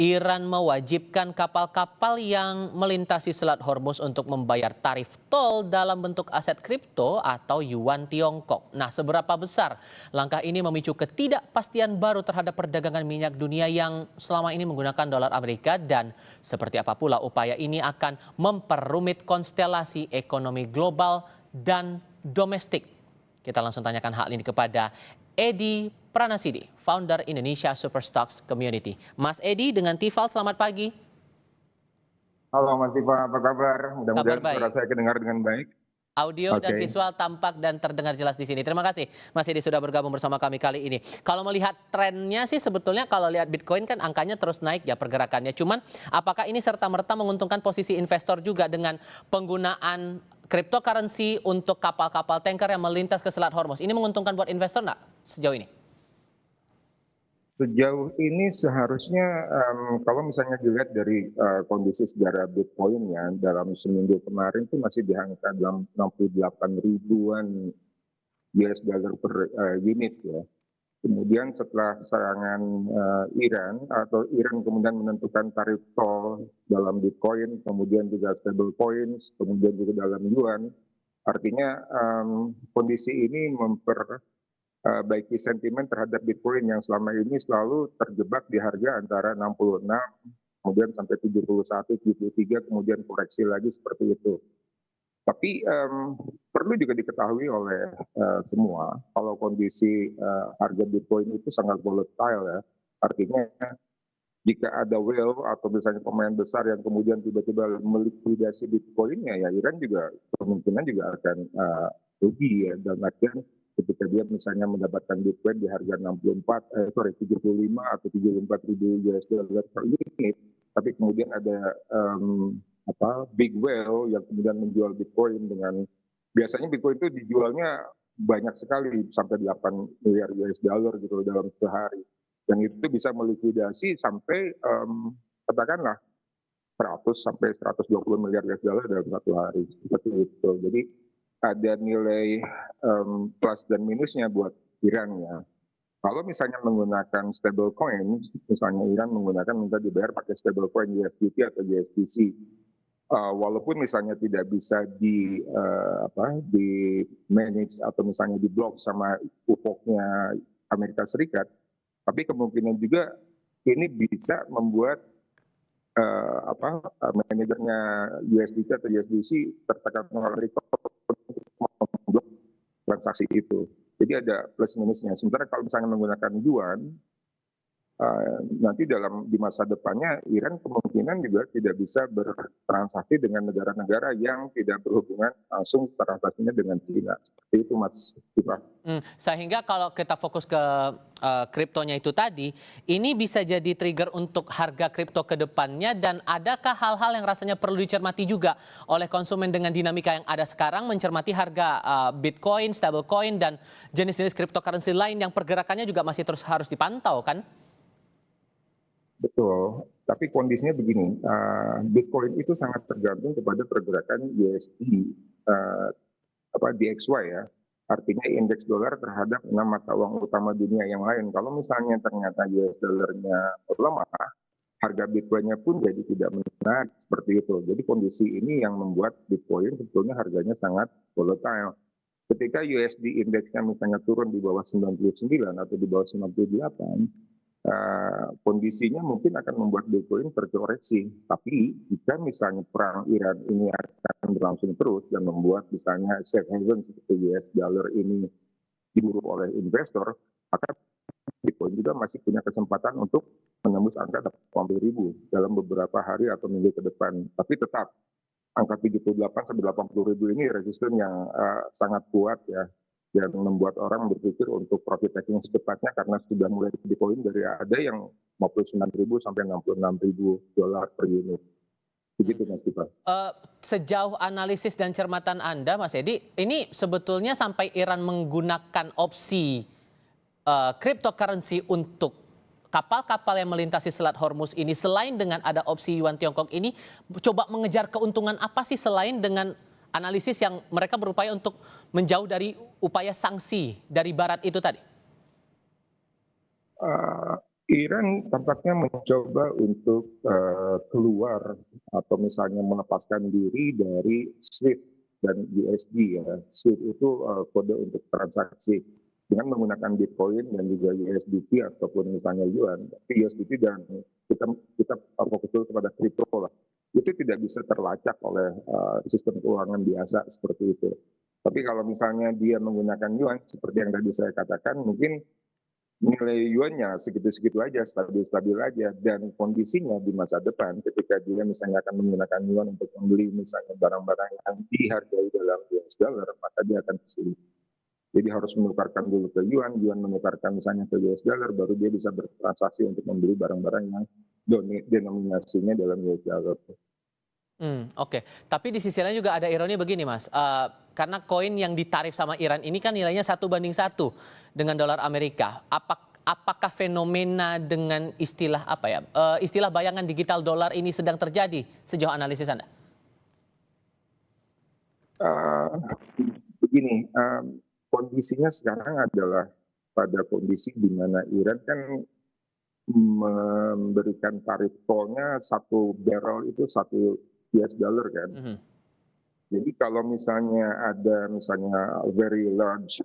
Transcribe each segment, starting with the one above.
Iran mewajibkan kapal-kapal yang melintasi Selat Hormuz untuk membayar tarif tol dalam bentuk aset kripto atau yuan Tiongkok. Nah, seberapa besar langkah ini memicu ketidakpastian baru terhadap perdagangan minyak dunia yang selama ini menggunakan dolar Amerika, dan seperti apa pula upaya ini akan memperumit konstelasi ekonomi global dan domestik. Kita langsung tanyakan hal ini kepada Edi Pranasidi, founder Indonesia Superstocks Community. Mas Edi dengan Tifal, selamat pagi. Halo Mas Tifa, apa kabar? Kabar Mudah-mudahan suara baik. saya kedengar dengan baik. Audio dan Oke. visual tampak dan terdengar jelas di sini. Terima kasih Mas Edi sudah bergabung bersama kami kali ini. Kalau melihat trennya sih sebetulnya kalau lihat Bitcoin kan angkanya terus naik ya pergerakannya. Cuman apakah ini serta-merta menguntungkan posisi investor juga dengan penggunaan cryptocurrency untuk kapal-kapal tanker yang melintas ke Selat Hormuz? Ini menguntungkan buat investor nggak sejauh ini? Sejauh ini seharusnya kalau misalnya dilihat dari kondisi sejarah Bitcoin ya, dalam seminggu kemarin itu masih di angka dalam 68 ribuan US dollar per unit ya. Kemudian setelah serangan Iran atau Iran kemudian menentukan tarif tol dalam Bitcoin, kemudian juga stable coins, kemudian juga dalam yuan, artinya kondisi ini memperbaiki sentimen terhadap Bitcoin yang selama ini selalu terjebak di harga antara 66, kemudian sampai 71, 73, kemudian koreksi lagi seperti itu. Tapi perlu juga diketahui oleh semua, kalau kondisi harga Bitcoin itu sangat volatile ya. Artinya jika ada whale atau misalnya pemain besar yang kemudian tiba-tiba melikuidasi Bitcoinnya, ya Iran juga kemungkinan juga akan rugi ya. Dan artian ketika dia misalnya mendapatkan Bitcoin di harga 75 atau 74 ribu US dollar per unit, tapi kemudian ada big whale yang kemudian menjual Bitcoin dengan, biasanya Bitcoin itu dijualnya banyak sekali sampai 8 miliar US dollar gitu dalam sehari, dan itu bisa melikuidasi sampai katakanlah 100 sampai 120 miliar US dollar dalam satu hari seperti itu. Jadi ada nilai plus dan minusnya buat Iran ya. Kalau misalnya menggunakan stable coins, misalnya Iran menggunakan minta dibayar pakai stable coin USDT atau USDC, walaupun misalnya tidak bisa di manage atau misalnya di blok sama UFOK-nya Amerika Serikat, tapi kemungkinan juga ini bisa membuat manajernya USDT atau USDC tertekan oleh memblok transaksi itu. Jadi ada plus minusnya. Sementara kalau misalnya menggunakan yuan, nanti di masa depannya Iran kemungkinan juga tidak bisa bertransaksi dengan negara-negara yang tidak berhubungan langsung transaksinya dengan China. Seperti itu Mas Tifa. Sehingga kalau kita fokus ke kriptonya itu tadi, ini bisa jadi trigger untuk harga kripto ke depannya, dan adakah hal-hal yang rasanya perlu dicermati juga oleh konsumen dengan dinamika yang ada sekarang, mencermati harga Bitcoin, stablecoin, dan jenis-jenis cryptocurrency lain yang pergerakannya juga masih terus harus dipantau kan? Betul, tapi kondisinya begini, Bitcoin itu sangat tergantung kepada pergerakan USD, DXY ya, artinya indeks dolar terhadap 6 mata uang utama dunia yang lain. Kalau misalnya ternyata US dollarnya lemah, harga Bitcoinnya pun jadi tidak menarik seperti itu. Jadi kondisi ini yang membuat Bitcoin sebetulnya harganya sangat volatile. Ketika USD indeksnya misalnya turun di bawah 99 atau di bawah 98, kondisinya mungkin akan membuat Bitcoin terkoreksi. Tapi jika misalnya perang Iran ini akan berlangsung terus dan membuat misalnya safe haven seperti US dollar ini diburu oleh investor, maka Bitcoin juga masih punya kesempatan untuk menembus angka 80.000 dalam beberapa hari atau minggu ke depan. Tapi tetap angka 78 sampai 80.000 ini resisten yang sangat kuat ya, yang membuat orang berpikir untuk profit taking secepatnya, karena sudah mulai Bitcoin dari ada yang 59.000 sampai 66.000 dolar per unit. Begitu Mas Tifa. Sejauh analisis dan cermatan Anda, Mas Edi, ini sebetulnya sampai Iran menggunakan opsi cryptocurrency untuk kapal-kapal yang melintasi Selat Hormuz ini, selain dengan ada opsi yuan Tiongkok ini, coba mengejar keuntungan apa sih selain dengan analisis yang mereka berupaya untuk menjauh dari upaya sanksi dari Barat itu tadi? Iran tampaknya mencoba untuk keluar atau misalnya melepaskan diri dari SWIFT dan USD ya. SWIFT itu kode untuk transaksi dengan menggunakan Bitcoin dan juga USDT ataupun misalnya yuan. Tapi USDT dan kita fokus dulu kepada kripto lah. Itu tidak bisa terlacak oleh sistem keuangan biasa seperti itu. Tapi kalau misalnya dia menggunakan yuan seperti yang tadi saya katakan, mungkin nilai yuannya segitu-segitu aja, stabil-stabil aja, dan kondisinya di masa depan ketika dia misalnya akan menggunakan yuan untuk membeli misalnya barang-barang yang dihargai dalam US dollar, maka dia akan kesulitan. Jadi harus menukarkan dulu ke yuan, yuan menukarkan misalnya ke US dollar, baru dia bisa bertransaksi untuk membeli barang-barang yang denominasinya dalam US dollar. Oke. Tapi di sisi lain juga ada ironi begini, Mas. Karena koin yang ditarif sama Iran ini kan nilainya 1:1 dengan dolar Amerika. Apakah fenomena dengan istilah apa ya? Istilah bayangan digital dolar ini sedang terjadi sejauh analisis Anda? Uh, Begini, kondisinya sekarang adalah pada kondisi di mana Iran kan memberikan tarif tolnya satu barrel itu 1 US dollar kan. Jadi kalau misalnya ada misalnya very large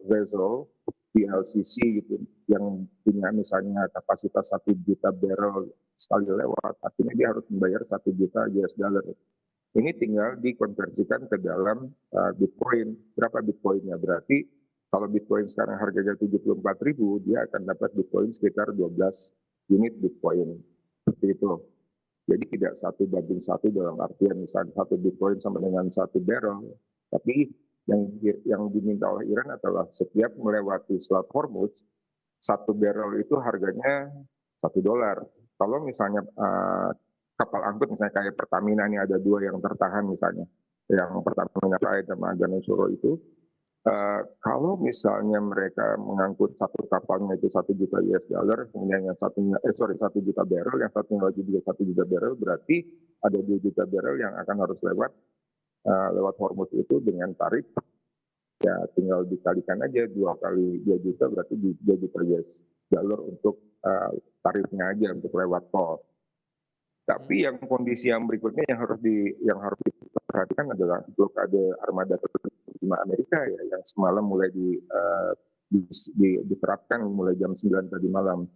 vessel VLCC gitu yang punya misalnya kapasitas 1 juta barrel sekali lewat, artinya dia harus membayar 1 juta US dollar. Ini tinggal dikonversikan ke dalam Bitcoin. Berapa Bitcoinnya? Berarti kalau Bitcoin sekarang harganya 74.000, dia akan dapat Bitcoin sekitar 12 unit Bitcoin. Seperti itu. Jadi tidak 1:1 dalam artian misalnya 1 Bitcoin sama dengan 1 barrel. Tapi yang diminta oleh Iran adalah setiap melewati Selat Hormuz, 1 barrel itu harganya $1. Kalau misalnya kapal angkut misalnya kayak Pertamina ini ada 2 yang tertahan misalnya, yang Pertamina Pride sama Ganesuro itu, kalau misalnya mereka mengangkut satu kapalnya itu 1 juta US dollar, kemudian yang satunya 1 juta barrel, yang satunya lagi juga 1 juta barrel, berarti ada 2 juta barrel yang akan harus lewat Hormuz itu dengan tarif ya tinggal dikalikan aja 2 kali 2 juta berarti 2 juta US dollar untuk tarifnya aja untuk lewat tol. Tapi yang kondisi yang berikutnya yang harus diperhatikan adalah blokade armada kelima Amerika ya yang semalam mulai diterapkan mulai jam 9 tadi malam.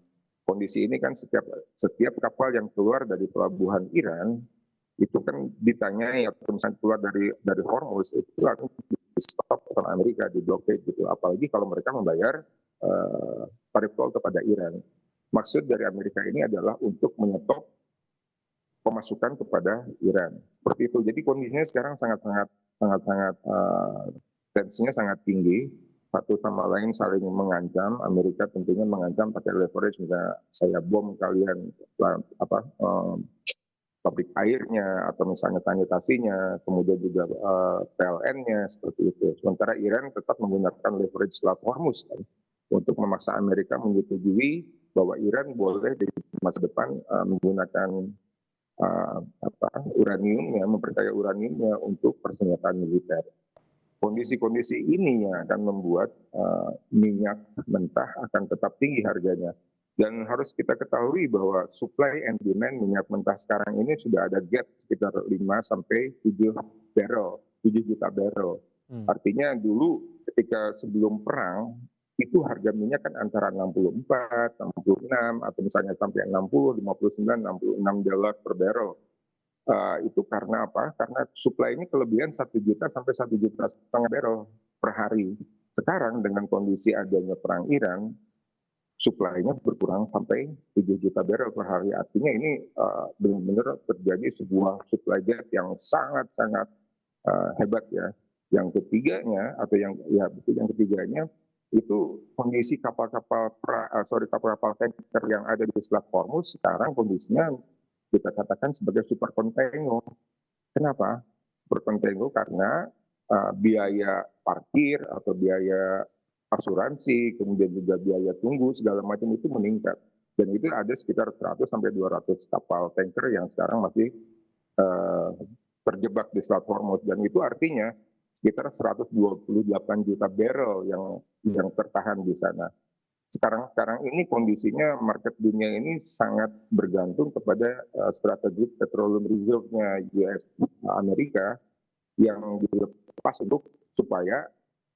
Kondisi ini kan setiap kapal yang keluar dari pelabuhan Iran itu kan ditanyai atau misalnya keluar dari Hormuz itu langsung di stop oleh Amerika, di blokade gitu. Apalagi kalau mereka membayar tarif tol kepada Iran. Maksud dari Amerika ini adalah untuk menyetop pemasukan kepada Iran. Seperti itu. Jadi kondisinya sekarang sangat tensinya sangat tinggi. Satu sama lain saling mengancam. Amerika tentunya mengancam pakai leverage, misalnya saya bom kalian pabrik airnya atau misalnya sanitasinya, kemudian juga PLN-nya seperti itu. Sementara Iran tetap menggunakan leverage Selat Hormuz kan, untuk memaksa Amerika menyetujui bahwa Iran boleh di masa depan menggunakan uraniumnya, memperkaya uraniumnya untuk persenjataan militer. Kondisi-kondisi ini yang akan membuat minyak mentah akan tetap tinggi harganya. Dan harus kita ketahui bahwa supply and demand minyak mentah sekarang ini sudah ada gap sekitar 5 sampai 7 juta barrel. Artinya dulu ketika sebelum perang itu harga minyak kan antara 64, 66 atau misalnya sampai 60, 59, 66 dolar per barrel. Itu karena apa? Karena supply ini kelebihan 1 juta sampai 1,5 juta barrel per hari. Sekarang dengan kondisi adanya perang Iran, supply-nya berkurang sampai 7 juta barrel per hari. Artinya ini benar-benar terjadi sebuah supply gap yang sangat-sangat hebat ya. Yang ketiganya itu kondisi kapal-kapal tanker yang ada di Selat Hormuz sekarang kondisinya kita katakan sebagai super container. Kenapa? Super container karena biaya parkir atau biaya asuransi, kemudian juga biaya tunggu segala macam itu meningkat. Dan itu ada sekitar 100 sampai 200 kapal tanker yang sekarang masih terjebak di Selat Hormuz, dan itu artinya sekitar 128 juta barrel yang tertahan di sana. sekarang ini kondisinya market dunia ini sangat bergantung kepada strategic petroleum reserve-nya US Amerika yang dilepas untuk supaya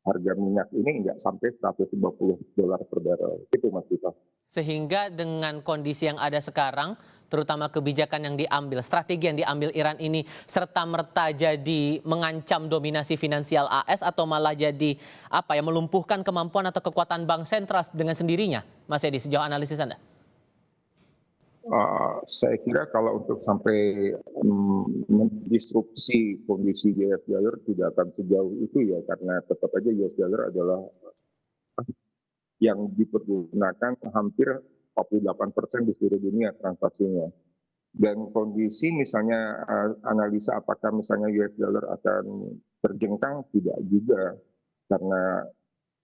harga minyak ini nggak sampai $150 per barrel. Itu Mas Viva. Sehingga dengan kondisi yang ada sekarang, terutama kebijakan yang diambil, strategi yang diambil Iran ini, serta-merta jadi mengancam dominasi finansial AS atau malah jadi melumpuhkan kemampuan atau kekuatan bank sentral dengan sendirinya, Mas Edi, sejauh analisis Anda? Saya kira kalau untuk sampai mendisrupsi kondisi US dollar tidak akan sejauh itu ya, karena tetap aja US dollar adalah yang dipergunakan hampir 48% di seluruh dunia transaksinya. Dan kondisi misalnya analisa apakah misalnya US dollar akan terjengkang, tidak juga. Karena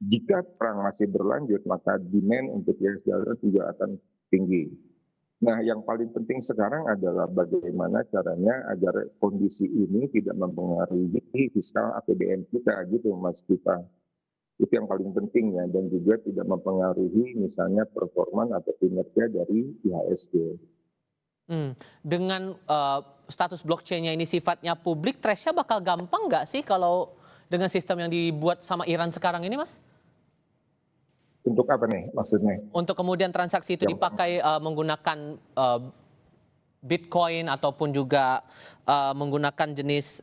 jika perang masih berlanjut, maka demand untuk US dollar juga akan tinggi. Nah, yang paling penting sekarang adalah bagaimana caranya agar kondisi ini tidak mempengaruhi fiskal APBN kita, gitu Mas Kita. Itu yang paling penting ya, dan juga tidak mempengaruhi misalnya performa atau kinerja dari IHSG. Dengan status blockchain-nya ini sifatnya publik, trace-nya bakal gampang nggak sih kalau dengan sistem yang dibuat sama Iran sekarang ini, Mas? Untuk apa nih maksudnya? Untuk kemudian transaksi itu dipakai menggunakan Bitcoin ataupun juga menggunakan jenis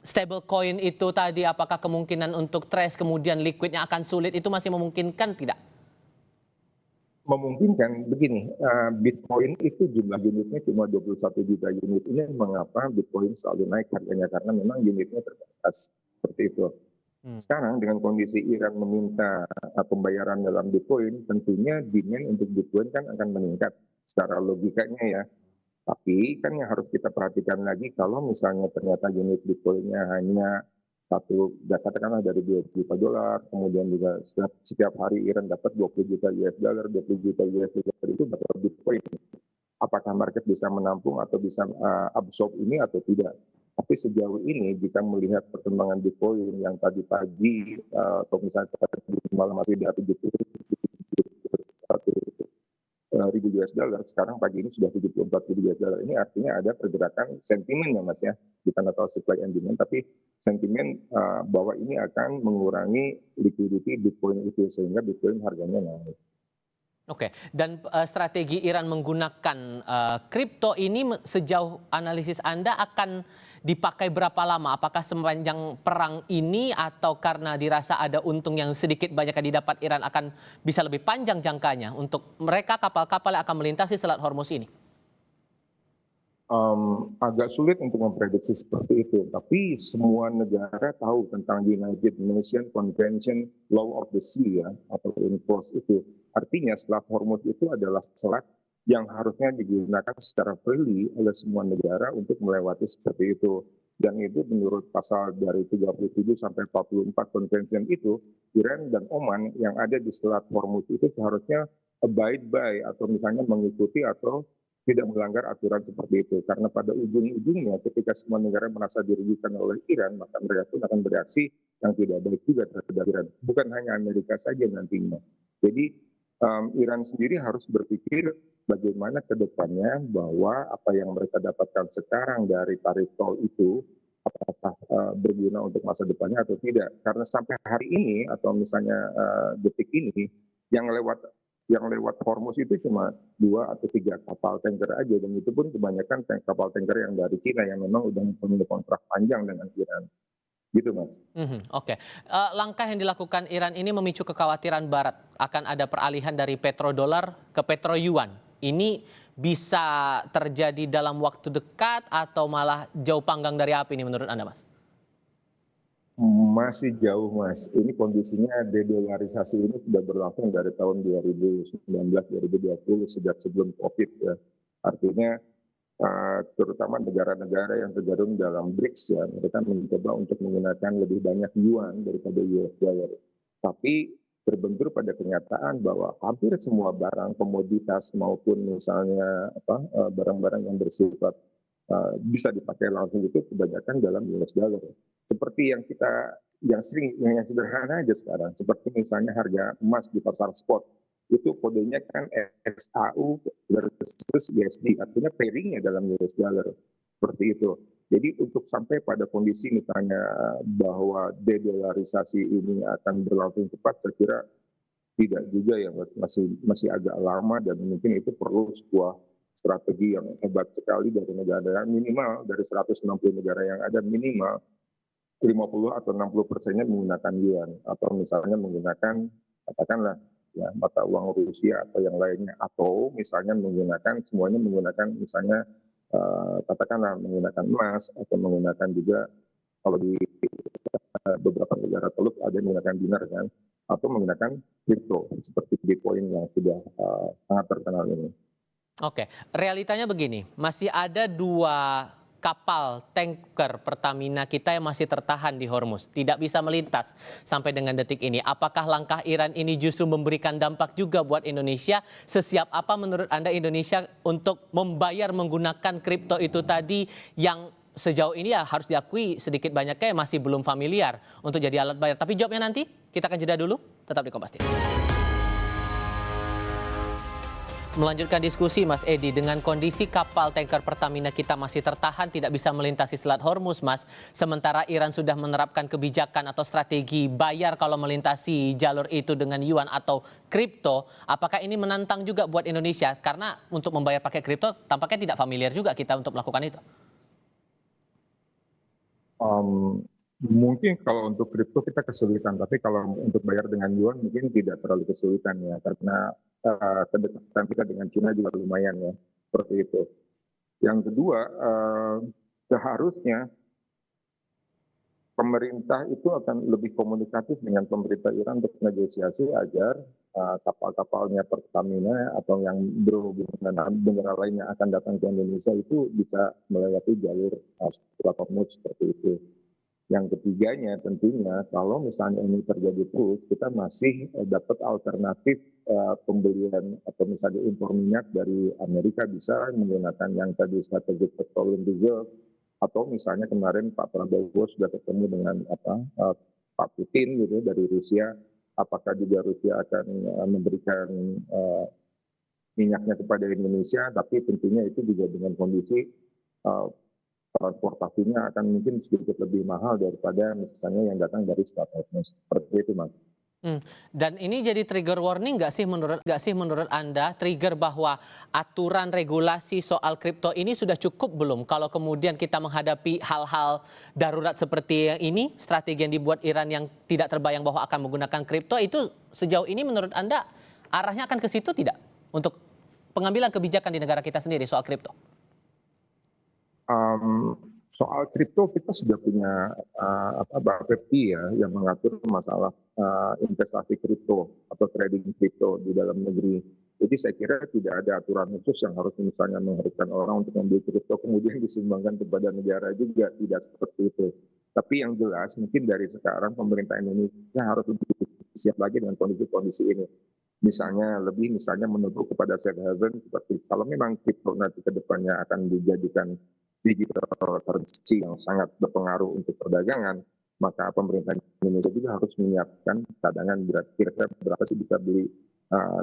stable coin itu tadi, apakah kemungkinan untuk trace kemudian liquidnya akan sulit, itu masih memungkinkan tidak? Memungkinkan begini, Bitcoin itu jumlah unitnya cuma 21 juta unit. Ini mengapa Bitcoin selalu naik harganya, karena memang unitnya terbatas seperti itu. Sekarang dengan kondisi Iran meminta pembayaran dalam Bitcoin, tentunya demand untuk Bitcoin kan akan meningkat secara logikanya ya. Tapi kan yang harus kita perhatikan lagi, kalau misalnya ternyata unit Bitcoin-nya hanya katakanlah dari $2 juta, kemudian juga setiap hari Iran dapat 20 juta US dollar, 20 juta US dollar itu dapat Bitcoin. Apakah market bisa menampung atau bisa absorb ini atau tidak? Tapi sejauh ini jika melihat perkembangan Bitcoin yang tadi pagi atau misalnya tadi malam masih di atas 1.000 US dollar, sekarang pagi ini sudah 74.000 US dollar. Ini artinya ada pergerakan sentimen ya Mas ya, bukan atau supply and demand, tapi sentimen bahwa ini akan mengurangi liquidity Bitcoin itu, sehingga Bitcoin harganya naik. Oke, dan strategi Iran menggunakan kripto ini sejauh analisis Anda akan dipakai berapa lama? Apakah sepanjang perang ini atau karena dirasa ada untung yang sedikit banyak yang didapat Iran akan bisa lebih panjang jangkanya untuk mereka kapal-kapal yang akan melintasi Selat Hormuz ini? Agak sulit untuk memprediksi seperti itu, tapi semua negara tahu tentang United Nations Convention Law of the Sea ya, atau UNCLOS itu. Artinya Selat Hormuz itu adalah selat yang harusnya digunakan secara freely oleh semua negara untuk melewati seperti itu. Dan itu menurut pasal dari 37 sampai 44 Convention itu, Iran dan Oman yang ada di Selat Hormuz itu seharusnya abide by atau misalnya mengikuti atau tidak melanggar aturan seperti itu. Karena pada ujung-ujungnya ketika semua negara merasa dirugikan oleh Iran, maka mereka pun akan bereaksi yang tidak baik juga terhadap Iran. Bukan hanya Amerika saja nantinya. Jadi Iran sendiri harus berpikir bagaimana ke depannya bahwa apa yang mereka dapatkan sekarang dari tarif tol itu apakah berguna untuk masa depannya atau tidak. Karena sampai hari ini atau misalnya detik ini yang lewat Hormuz itu cuma 2 atau 3 kapal tanker aja, dan itu pun kebanyakan kapal tanker yang dari Cina yang memang udah mempunyai kontrak panjang dengan Iran. Gitu Mas. Oke. Langkah yang dilakukan Iran ini memicu kekhawatiran Barat akan ada peralihan dari petrodolar ke petroyuan. Ini bisa terjadi dalam waktu dekat atau malah jauh panggang dari api ini menurut Anda, Mas? Masih jauh Mas. Ini kondisinya dedolarisasi ini sudah berlangsung dari tahun 2019-2020 sejak sebelum COVID ya. Artinya terutama negara-negara yang tergabung dalam BRICS ya, mereka mencoba untuk menggunakan lebih banyak yuan daripada US dollar. Tapi terbentur pada kenyataan bahwa hampir semua barang komoditas maupun misalnya barang-barang yang bersifat bisa dipakai langsung itu kebanyakan dalam US dollar. Seperti yang kita yang sederhana aja sekarang, seperti misalnya harga emas di pasar spot, itu kodenya kan XAU versus USD, artinya pairingnya dalam US dollar, seperti itu. Jadi untuk sampai pada kondisi misalnya bahwa dedolarisasi ini akan berlangsung cepat, saya kira tidak juga ya, masih agak lama, dan mungkin itu perlu sebuah strategi yang hebat sekali dari negara, minimal dari 160 negara yang ada, minimal 50 atau 60%-nya menggunakan yuan, atau misalnya menggunakan, katakanlah ya, mata uang Rusia atau yang lainnya, atau misalnya semuanya menggunakan misalnya katakanlah menggunakan emas, atau menggunakan juga kalau di beberapa negara teluk ada yang menggunakan dinar kan, atau menggunakan kripto seperti Bitcoin yang sudah sangat terkenal ini. Oke, realitanya begini, masih ada 2 kapal tanker Pertamina kita yang masih tertahan di Hormuz, tidak bisa melintas sampai dengan detik ini. Apakah langkah Iran ini justru memberikan dampak juga buat Indonesia? Sesiap apa menurut Anda Indonesia untuk membayar menggunakan kripto itu tadi, yang sejauh ini ya harus diakui sedikit banyaknya masih belum familiar untuk jadi alat bayar. Tapi jawabnya nanti, kita akan jeda dulu, tetap di Kompas TV. Melanjutkan diskusi Mas Edi, dengan kondisi kapal tanker Pertamina kita masih tertahan tidak bisa melintasi Selat Hormuz, Mas. Sementara Iran sudah menerapkan kebijakan atau strategi bayar kalau melintasi jalur itu dengan yuan atau kripto. Apakah ini menantang juga buat Indonesia? Karena untuk membayar pakai kripto tampaknya tidak familiar juga kita untuk melakukan itu. Mungkin kalau untuk kripto kita kesulitan, tapi kalau untuk bayar dengan yuan mungkin tidak terlalu kesulitan ya, karena kedekatan kita dengan Cina juga lumayan ya, seperti itu. Yang kedua, seharusnya pemerintah itu akan lebih komunikatif dengan pemerintah Iran untuk negosiasi agar kapal-kapalnya Pertamina atau yang berhubungan dengan negara lain yang akan datang ke Indonesia itu bisa melewati jalur Selat Hormuz seperti itu. Yang ketiganya tentunya kalau misalnya ini terjadi terus, kita masih dapat alternatif pembelian atau misalnya impor minyak dari Amerika, bisa menggunakan yang tadi strategic petroleum reserve, atau misalnya kemarin Pak Prabowo sudah ketemu dengan Pak Putin gitu dari Rusia, apakah juga Rusia akan memberikan minyaknya kepada Indonesia, tapi tentunya itu juga dengan kondisi transportasinya akan mungkin sedikit lebih mahal daripada misalnya yang datang dari Selat Hormuz. Seperti itu, Mas. Dan ini jadi trigger warning nggak sih menurut Anda, trigger bahwa aturan regulasi soal kripto ini sudah cukup belum? Kalau kemudian kita menghadapi hal-hal darurat seperti yang ini, strategi yang dibuat Iran yang tidak terbayang bahwa akan menggunakan kripto, itu sejauh ini menurut Anda arahnya akan ke situ tidak? Untuk pengambilan kebijakan di negara kita sendiri soal kripto? Soal kripto kita sudah punya Bapepti ya yang mengatur masalah investasi kripto atau trading kripto di dalam negeri. Jadi saya kira tidak ada aturan khusus yang harus misalnya mengharuskan orang untuk membeli kripto kemudian disumbangkan kepada negara, juga tidak seperti itu. Tapi yang jelas mungkin dari sekarang pemerintah Indonesia harus lebih siap lagi dengan kondisi-kondisi ini. Misalnya menuju kepada safe haven, seperti kalau memang kripto nanti ke depannya akan dijadikan digital currency yang sangat berpengaruh untuk perdagangan, maka pemerintah Indonesia juga harus menyiapkan cadangan kira-kira berapa sih bisa beli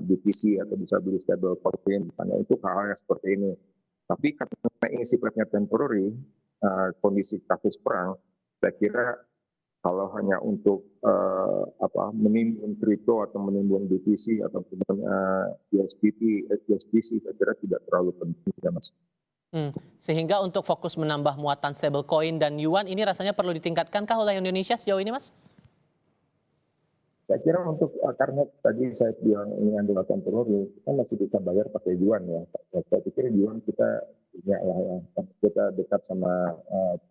BTC atau bisa beli stable coin, misalnya untuk hal-hal yang seperti ini. Tapi karena ini sifatnya temporary, kondisi kasus perang, saya kira kalau hanya untuk menimbun kripto atau menimbun BTC atau USDC, saya kira tidak terlalu penting ya, Mas. Sehingga untuk fokus menambah muatan stablecoin dan yuan ini rasanya perlu ditingkatkankah oleh Indonesia sejauh ini, Mas? Saya kira karena tadi saya bilang ini adalah temporary, kita masih bisa bayar pakai yuan ya. Saya pikir yuan kita punya lah ya. Kita dekat sama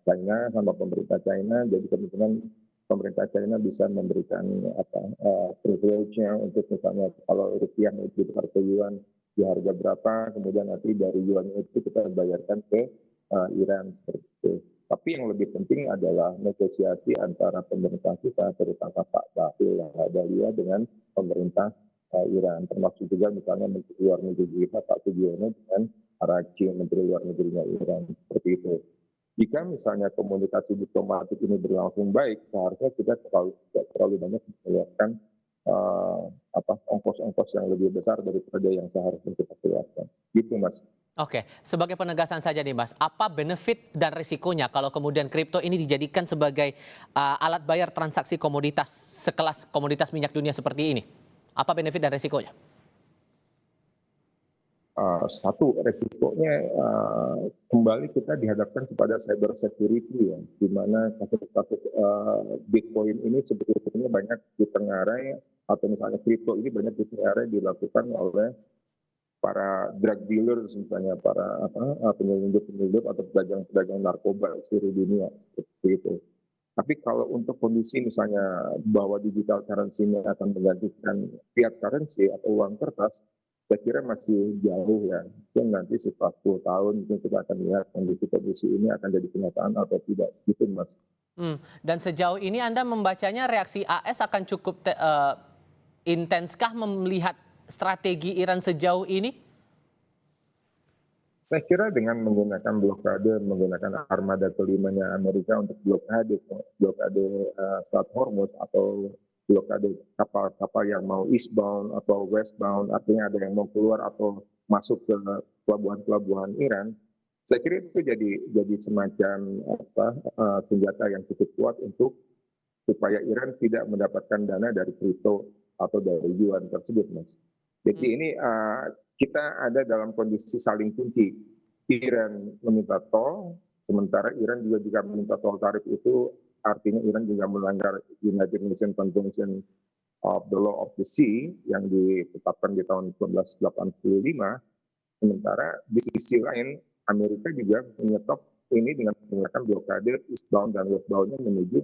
China, sama pemerintah China, jadi kemungkinan pemerintah China bisa memberikan privilege-nya untuk misalnya kalau rupiah itu ditukar ke yuan di harga berapa, kemudian nanti dari yuan itu kita bayarkan ke Iran seperti itu. Tapi yang lebih penting adalah negosiasi antara pemerintah kita, terutama Pak Bahlil yang ada dengan pemerintah Iran, termasuk juga misalnya Menteri Luar Negeri kita Pak Sugiono dengan Araghchi, Menteri Luar Negerinya Iran, seperti itu. jika misalnya komunikasi diplomatik ini berlangsung baik, seharusnya kita tidak terlalu banyak mengeluarkan ongkos-ongkos yang lebih besar daripada yang seharusnya kita keluarkan. Gitu, Mas. Oke, sebagai penegasan saja nih Mas, apa benefit dan risikonya kalau kemudian kripto ini dijadikan sebagai alat bayar transaksi komoditas sekelas komoditas minyak dunia seperti ini? Apa benefit dan risikonya? Satu, resikonya kembali kita dihadapkan kepada cyber security ya, di mana kasus-kasus Bitcoin ini sebetulnya banyak ditengarai atau misalnya kripto ini banyak ditengarai dilakukan oleh para drug dealers misalnya, para penyelundup-penyelundup atau pedagang-pedagang narkoba di seluruh dunia seperti itu. Tapi kalau untuk kondisi misalnya bahwa digital currency-nya akan menggantikan fiat currency atau uang kertas, saya kira masih jauh ya. Mungkin nanti setelah 10 tahun mungkin kita akan lihat kondisi ini akan jadi kenyataan atau tidak. Gitu, Mas. Dan sejauh ini Anda membacanya reaksi AS akan cukup intenskah melihat strategi Iran sejauh ini? Saya kira dengan menggunakan blokade, menggunakan armada kelimanya Amerika untuk blokade Selat Hormuz atau blokade kapal-kapal yang mau eastbound atau westbound, artinya ada yang mau keluar atau masuk ke pelabuhan-pelabuhan Iran, saya kira itu jadi semacam senjata yang cukup kuat untuk supaya Iran tidak mendapatkan dana dari kripto atau dari yuan tersebut, Mas. Jadi ini kita ada dalam kondisi saling kunci. Iran meminta tol, sementara Iran juga jika meminta tol tarif itu artinya Iran juga melanggar United Nations Convention of the Law of the Sea yang ditetapkan di tahun 1985. Sementara di sisi lain Amerika juga menyetop ini dengan menggunakan blokade eastbound dan westbound-nya menuju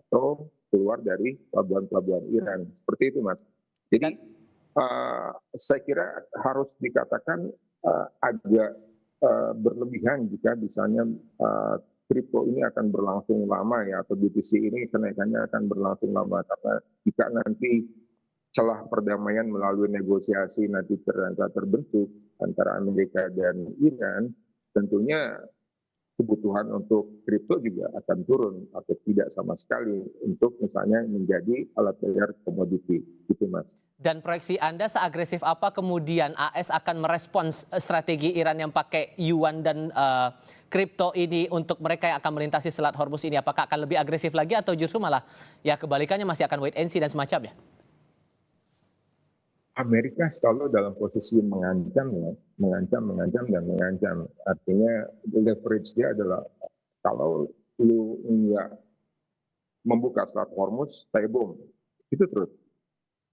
atau keluar dari pelabuhan-pelabuhan Iran. Seperti itu, Mas. Jadi saya kira harus dikatakan agak berlebihan jika misalnya kripto ini akan berlangsung lama ya, atau BTC ini kenaikannya akan berlangsung lama, karena jika nanti celah perdamaian melalui negosiasi nanti ternyata terbentuk antara Amerika dan Iran, tentunya kebutuhan untuk kripto juga akan turun atau tidak sama sekali untuk misalnya menjadi alat bayar komoditi, gitu, Mas. Dan proyeksi Anda seagresif apa kemudian AS akan merespons strategi Iran yang pakai yuan dan kripto ini untuk mereka yang akan melintasi Selat Hormuz ini? Apakah akan lebih agresif lagi atau justru malah ya kebalikannya masih akan wait and see dan semacamnya? Amerika selalu dalam posisi mengancam ya, mengancam dan mengancam. Artinya leverage dia adalah kalau lu nggak membuka Selat Hormuz, saya bom. Itu terus.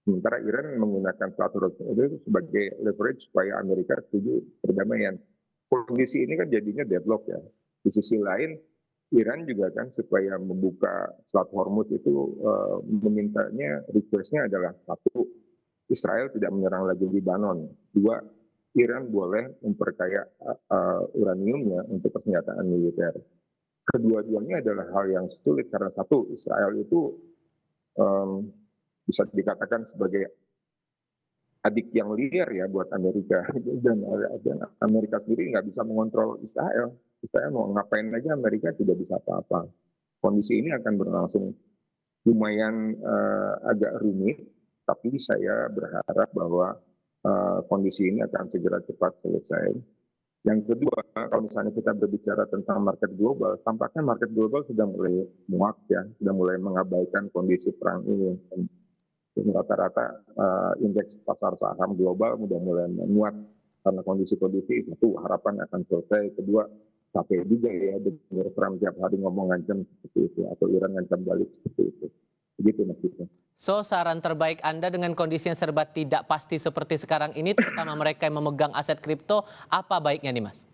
Sementara Iran menggunakan Selat Hormuz itu sebagai leverage supaya Amerika setuju perdamaian. Kondisi ini kan jadinya deadlock ya. Di sisi lain, Iran juga kan supaya membuka Selat Hormuz itu memintanya, request-nya adalah satu, Israel tidak menyerang lagi Lebanon. Dua, Iran boleh memperkaya uraniumnya untuk persenjataan militer. Kedua-duanya adalah hal yang sulit karena satu, Israel itu bisa dikatakan sebagai adik yang liar ya buat Amerika, dan Amerika sendiri nggak bisa mengontrol Israel. Israel mau ngapain aja Amerika tidak bisa apa-apa. Kondisi ini akan berlangsung lumayan agak rumit, tapi saya berharap bahwa kondisi ini akan segera cepat selesai. Yang kedua, kalau misalnya kita berbicara tentang market global, tampaknya market global sudah mulai muak ya, sudah mulai mengabaikan kondisi perang ini. Rata-rata indeks pasar saham global sudah mulai menguat karena kondisi-kondisi itu harapan akan selesai. Kedua, capek juga ya dengar Trump tiap hari ngomong ngancam seperti itu, atau Iran ngancam balik seperti itu. Begitu, Mas Vito. So, saran terbaik Anda dengan kondisi yang serba tidak pasti seperti sekarang ini, terutama mereka yang memegang aset kripto, apa baiknya nih, Mas?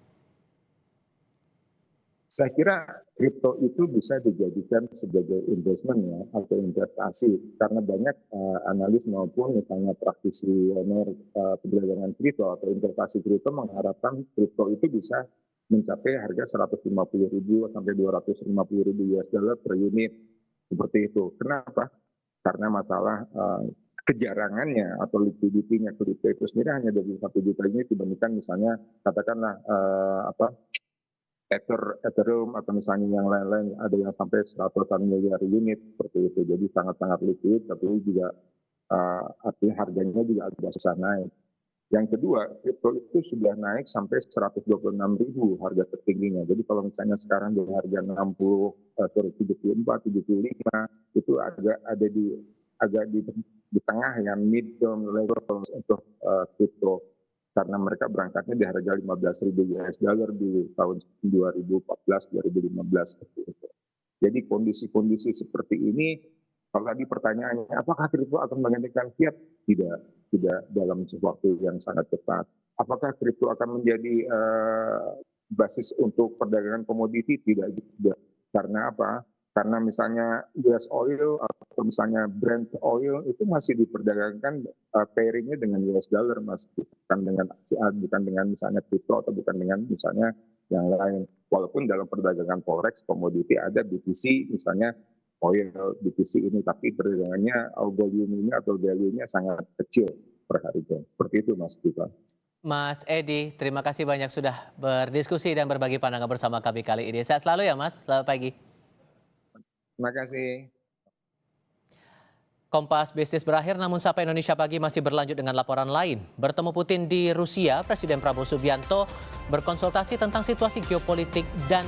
Saya kira kripto itu bisa dijadikan sebagai investment ya, atau investasi, karena banyak analis maupun misalnya praktisi perdagangan kripto atau investasi kripto mengharapkan kripto itu bisa mencapai harga 150.000 sampai 250.000 US dollar per unit, seperti itu. Kenapa? Karena masalah kejarangannya atau liquidity-nya kripto itu sendiri hanya 21 juta unit dibandingkan misalnya katakanlah Ethereum atau misalnya yang lain-lain ada yang sampai 100-an miliar unit seperti itu. Jadi sangat-sangat liquid, tapi juga artinya harganya juga agak susah naik. Yang kedua, kripto itu sudah naik sampai 126.000 harga tertingginya. Jadi kalau misalnya sekarang di harga 74, 75 itu agak di tengah ya, mid term level untuk kripto. Karena mereka berangkatnya di harga 15.000 US dollar di tahun 2014-2015 seperti itu. Jadi kondisi-kondisi seperti ini, kalau tadi pertanyaannya, apakah kripto akan menggantikan fiat? Tidak dalam waktu yang sangat cepat. Apakah kripto akan menjadi basis untuk perdagangan komoditi? Tidak juga. Karena apa? Karena misalnya US oil atau misalnya Brent oil itu masih diperdagangkan pairingnya dengan US dollar, mas, bukan dengan misalnya kripto atau bukan dengan misalnya yang lain. Walaupun dalam perdagangan forex komoditi ada BTC misalnya oil BTC ini, tapi perdagangannya volume-nya atau value-nya sangat kecil per harinya. Seperti itu, Mas Tika. Mas Edi, terima kasih banyak sudah berdiskusi dan berbagi pandangan bersama kami kali ini. Sehat selalu ya Mas, selamat pagi. Terima kasih. Kompas Bisnis berakhir, namun Sapa Indonesia Pagi masih berlanjut dengan laporan lain. Bertemu Putin di Rusia, Presiden Prabowo Subianto berkonsultasi tentang situasi geopolitik dan